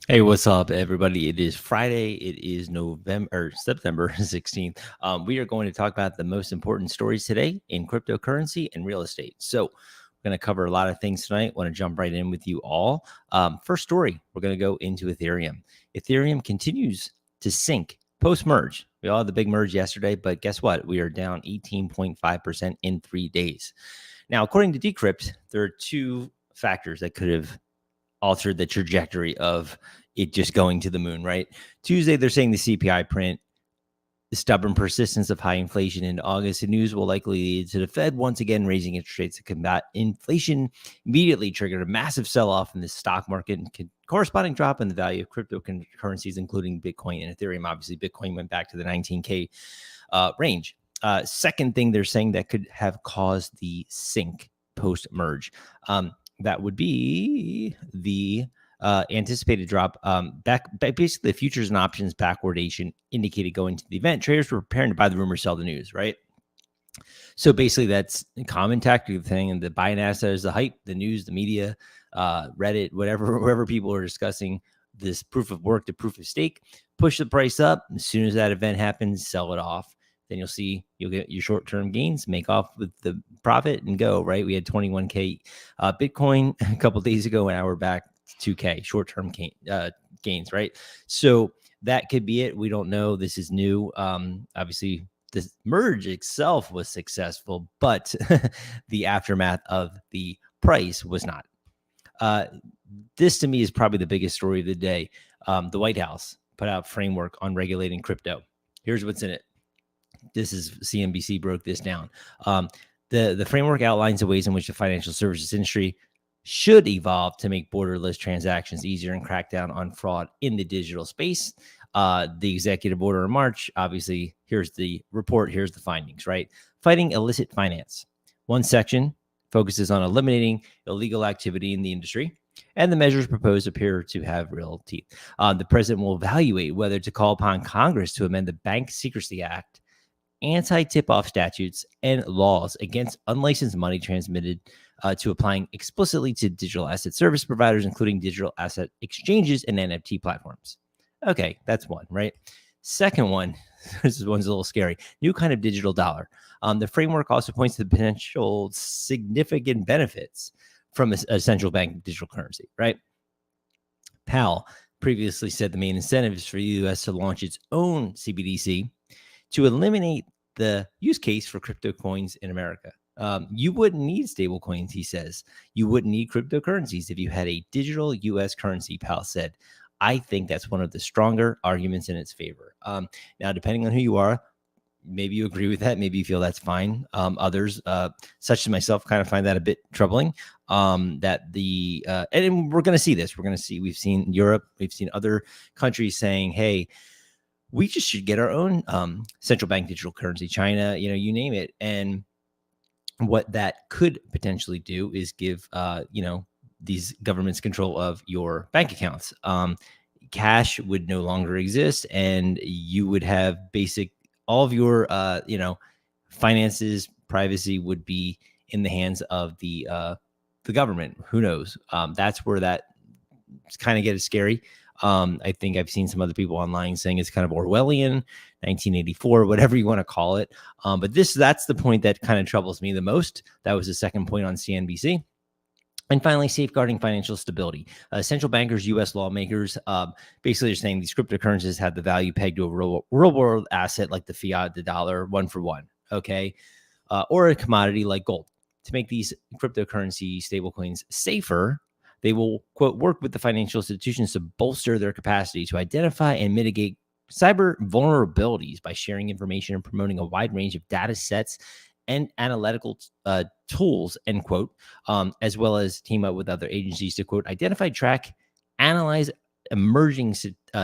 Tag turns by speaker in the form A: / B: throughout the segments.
A: Hey, what's up, everybody? It is Friday. It is November or September 16th. We are going to talk about the most important stories today in cryptocurrency and real estate. So, we're going to cover a lot of things tonight. Want to jump right in with you all. First story, we're going to go into Ethereum. Ethereum continues to sink post merge. We all had the big merge yesterday, but guess what? We are down 18.5% in 3 days. Now, according to Decrypt, there are two factors that could have altered the trajectory of it just going to the moon, right? Tuesday, they're saying the CPI print, the stubborn persistence of high inflation in August, the news will likely lead to the Fed once again raising interest rates to combat inflation, immediately triggered a massive sell-off in the stock market and corresponding drop in the value of cryptocurrencies, including Bitcoin and Ethereum. Obviously, Bitcoin went back to the 19K range. Second thing they're saying that could have caused the sink post-merge. That would be the anticipated drop. Basically, the futures and options backwardation indicated going to the event. Traders were preparing to buy the rumor, sell the news, right? So basically, that's a common tactical thing. And the buying asset is the hype, the news, the media, Reddit, wherever people are discussing this proof of work to proof of stake, push the price up. As soon as that event happens, sell it off. Then you'll get your short-term gains, make off with the profit and go, right? We had 21K Bitcoin a couple days ago, and now we're back to 2K short-term gains, right? So that could be it. We don't know. This is new. Obviously, the merge itself was successful, but the aftermath of the price was not. This to me is probably the biggest story of the day. The White House put out framework on regulating crypto. Here's what's in it. This is CNBC broke this down. The framework outlines the ways in which the financial services industry should evolve to make borderless transactions easier and crack down on fraud in the digital space. The executive order in March, obviously, here's the report, here's the findings, right? Fighting illicit finance. One section focuses on eliminating illegal activity in the industry, and the measures proposed appear to have real teeth. The president will evaluate whether to call upon Congress to amend the Bank Secrecy Act, anti-tip-off statutes, and laws against unlicensed money transmitted to applying explicitly to digital asset service providers, including digital asset exchanges and NFT platforms. Okay, that's one, right? Second one, this one's a little scary. New kind of digital dollar. The framework also points to the potential significant benefits from a central bank digital currency, right? Powell previously said the main incentive is for the U.S. to launch its own CBDC to eliminate the use case for crypto coins in America. You wouldn't need stable coins, he says. You wouldn't need cryptocurrencies if you had a digital U.S. currency, Powell said. I think that's one of the stronger arguments in its favor. Now, depending on who you are, maybe you agree with that. Maybe you feel that's fine. Others, such as myself, kind of find that a bit troubling. That the and we're going to see this. We've seen Europe. We've seen other countries saying, "Hey, we just should get our own central bank digital currency." China, you name it. And what that could potentially do is give, these governments control of your bank accounts. Cash would no longer exist, and you would have all of your, finances, privacy would be in the hands of the government. Who knows? That's where that kind of gets scary. I think I've seen some other people online saying it's kind of Orwellian, 1984, whatever you want to call it. But that's the point that kind of troubles me the most. That was the second point on CNBC. And finally, safeguarding financial stability. Central bankers, U.S. lawmakers, basically are saying these cryptocurrencies have the value pegged to a real world asset like the fiat, the dollar, one for one, okay? Or a commodity like gold. To make these cryptocurrency stablecoins safer, they will, quote, work with the financial institutions to bolster their capacity to identify and mitigate cyber vulnerabilities by sharing information and promoting a wide range of data sets and analytical tools, end quote, as well as team up with other agencies to, quote, identify, track, analyze emerging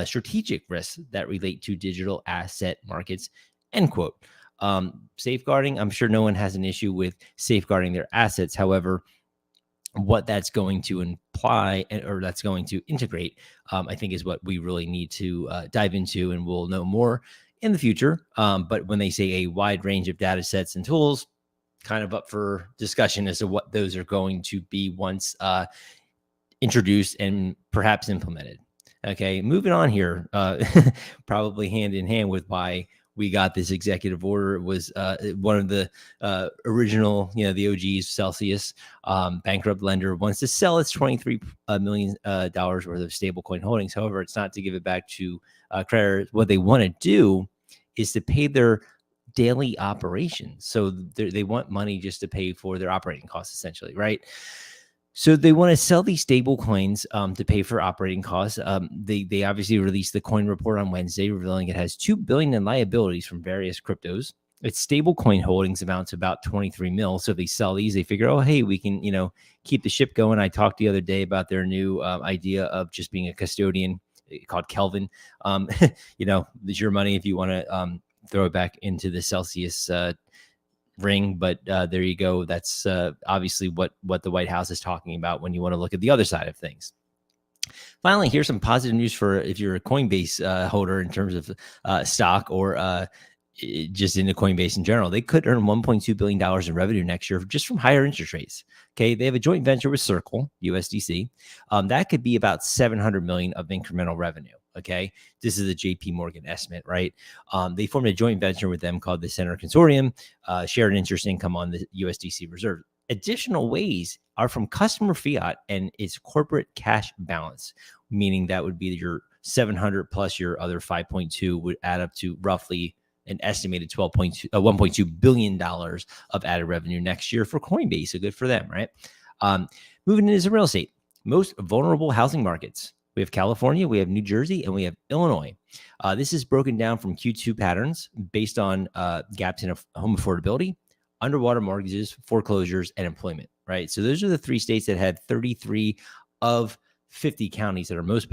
A: strategic risks that relate to digital asset markets, end quote. Safeguarding, I'm sure no one has an issue with safeguarding their assets. However, what that's going to imply or that's going to integrate, I think is what we really need to dive into, and we'll know more in the future. But when they say a wide range of data sets and tools, kind of up for discussion as to what those are going to be once introduced and perhaps implemented. Okay, moving on here, probably hand in hand with why we got this executive order was one of the original, the OGs, Celsius, bankrupt lender, wants to sell its $23 million worth of stablecoin holdings. However, it's not to give it back to creditors. What they want to do is to pay their daily operations. So they want money just to pay for their operating costs, essentially, right? So they want to sell these stable coins to pay for operating costs. They obviously released the coin report on Wednesday, revealing it has $2 billion in liabilities from various cryptos. Its stable coin holdings amount to about 23 mil. So if they sell these, they figure, oh, hey, we can, keep the ship going. I talked the other day about their new idea of just being a custodian called Kelvin. It's your money if you want to throw it back into the Celsius ring, but there you go. That's obviously what the White House is talking about when you want to look at the other side of things. Finally, here's some positive news for if you're a Coinbase holder in terms of stock or just into Coinbase in general. They could earn $1.2 billion in revenue next year just from higher interest rates. Okay, they have a joint venture with Circle USDC. That could be about $700 million of incremental revenue. Okay, this is a JP Morgan estimate, right? They formed a joint venture with them called the Center Consortium, shared interest income on the USDC reserve. Additional ways are from customer fiat and its corporate cash balance, meaning that would be your 700 plus your other 5.2 would add up to roughly an estimated $1.2 billion of added revenue next year for Coinbase. So good for them, right? Moving into real estate, most vulnerable housing markets. We have California, we have New Jersey, and we have Illinois. This is broken down from Q2 patterns based on gaps in home affordability, underwater mortgages, foreclosures, and employment, right? So those are the three states that had 33 of 50 counties that are most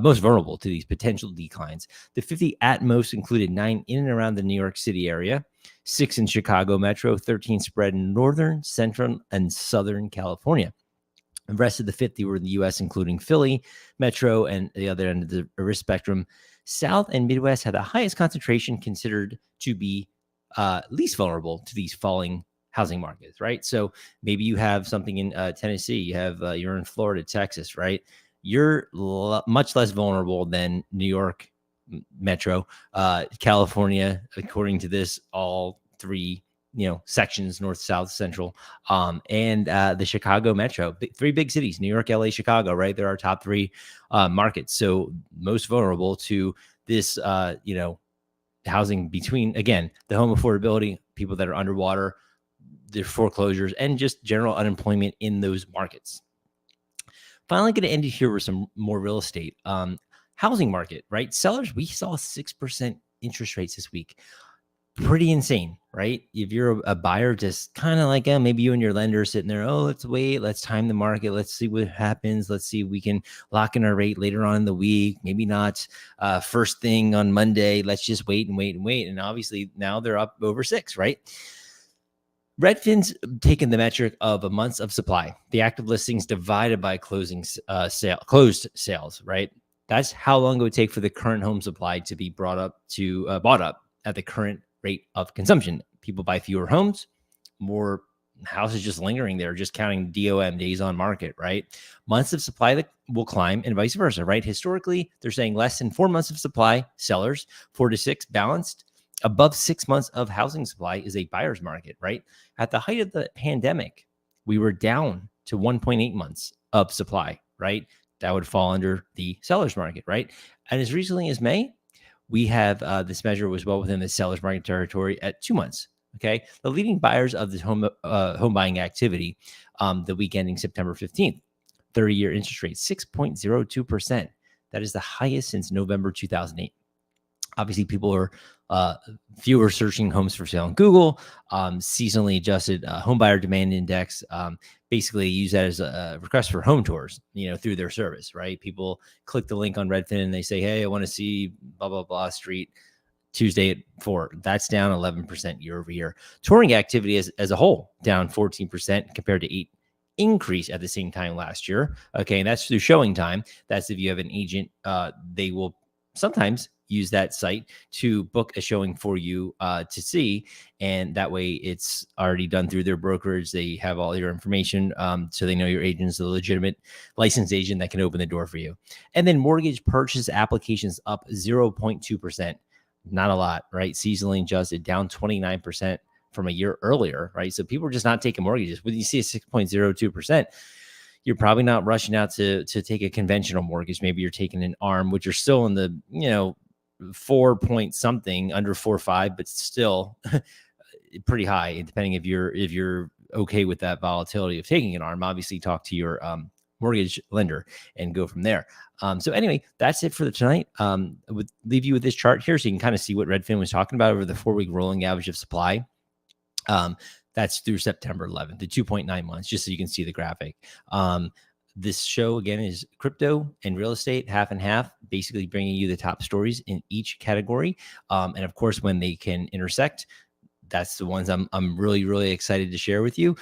A: most vulnerable to these potential declines. The 50 at most included 9 in and around the New York City area, 6 in Chicago Metro, 13 spread in Northern, Central, and Southern California. The rest of the 50 were in the U.S., including Philly, Metro, and the other end of the risk spectrum. South and Midwest had the highest concentration, considered to be least vulnerable to these falling housing markets, right? So maybe you have something in Tennessee, you're in Florida, Texas, right? You're much less vulnerable than New York Metro, California, according to this, all three sections, north, south, central, and the Chicago Metro, three big cities, New York, LA, Chicago, right? They're our top three markets. So most vulnerable to this, housing between, again, the home affordability, people that are underwater, their foreclosures, and just general unemployment in those markets. Finally, going to end it here with some more real estate. Housing market, right? Sellers, we saw 6% interest rates this week. Pretty insane, right? If you're a buyer, just kind of like maybe you and your lender are sitting there, oh, let's wait, let's time the market, let's see what happens, let's see if we can lock in our rate later on in the week, maybe not first thing on Monday, let's just wait and wait and wait. And obviously now they're up over 6, right? Redfin's taken the metric of a months of supply, the active listings divided by closed sales, right? That's how long it would take for the current home supply to be bought up at the current rate of consumption. People buy fewer homes, more houses just lingering there, just counting DOM, days on market, right? Months of supply that will climb and vice versa, right? Historically, they're saying less than 4 months of supply, sellers, 4 to 6 balanced. Above 6 months of housing supply is a buyer's market, right? At the height of the pandemic, we were down to 1.8 months of supply, right? That would fall under the seller's market, right? And as recently as May, we have this measure was well within the seller's market territory at 2 months. Okay, the leading buyers of the home buying activity, the week ending September 15th, 30-year interest rate 6.02%. That is the highest since November 2008. Obviously, people are fewer searching homes for sale on Google. Seasonally adjusted home buyer demand index, basically use that as a request for home tours, through their service, right? People click the link on Redfin and they say, hey, I want to see blah, blah, blah street Tuesday at 4. That's down 11% year over year. Touring activity as a whole, down 14% compared to 8 increase at the same time last year. Okay, and that's through showing time. That's if you have an agent, they will sometimes use that site to book a showing for you to see. And that way it's already done through their brokerage. They have all your information. So they know your agent's a legitimate licensed agent that can open the door for you. And then mortgage purchase applications up 0.2%. Not a lot, right? Seasonally adjusted, down 29% from a year earlier, right? So people are just not taking mortgages. When you see a 6.02%, you're probably not rushing out to take a conventional mortgage. Maybe you're taking an ARM, which are still in the 4 point something, under 4.5, but still pretty high. Depending if you're okay with that volatility of taking an ARM, obviously talk to your mortgage lender and go from there. So anyway, that's it for tonight. I would leave you with this chart here so you can kind of see what Redfin was talking about over the 4-week rolling average of supply. That's through September 11th, the 2.9 months, just so you can see the graphic. This show, again, is crypto and real estate, half and half, basically bringing you the top stories in each category. And of course, when they can intersect, that's the ones I'm really, really excited to share with you.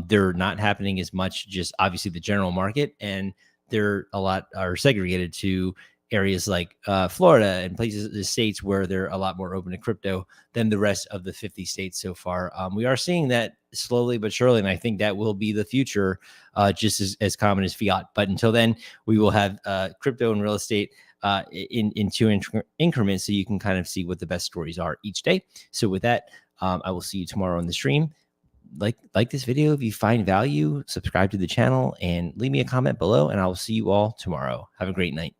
A: They're not happening as much, just obviously the general market, and they're a lot are segregated to areas like Florida and places, the states where they're a lot more open to crypto than the rest of the 50 states so far. We are seeing that slowly but surely, and I think that will be the future, just as common as fiat. But until then, we will have crypto and real estate in two increments, so you can kind of see what the best stories are each day. So with that, I will see you tomorrow on the stream. Like this video if you find value, subscribe to the channel, and leave me a comment below, and I will see you all tomorrow. Have a great night.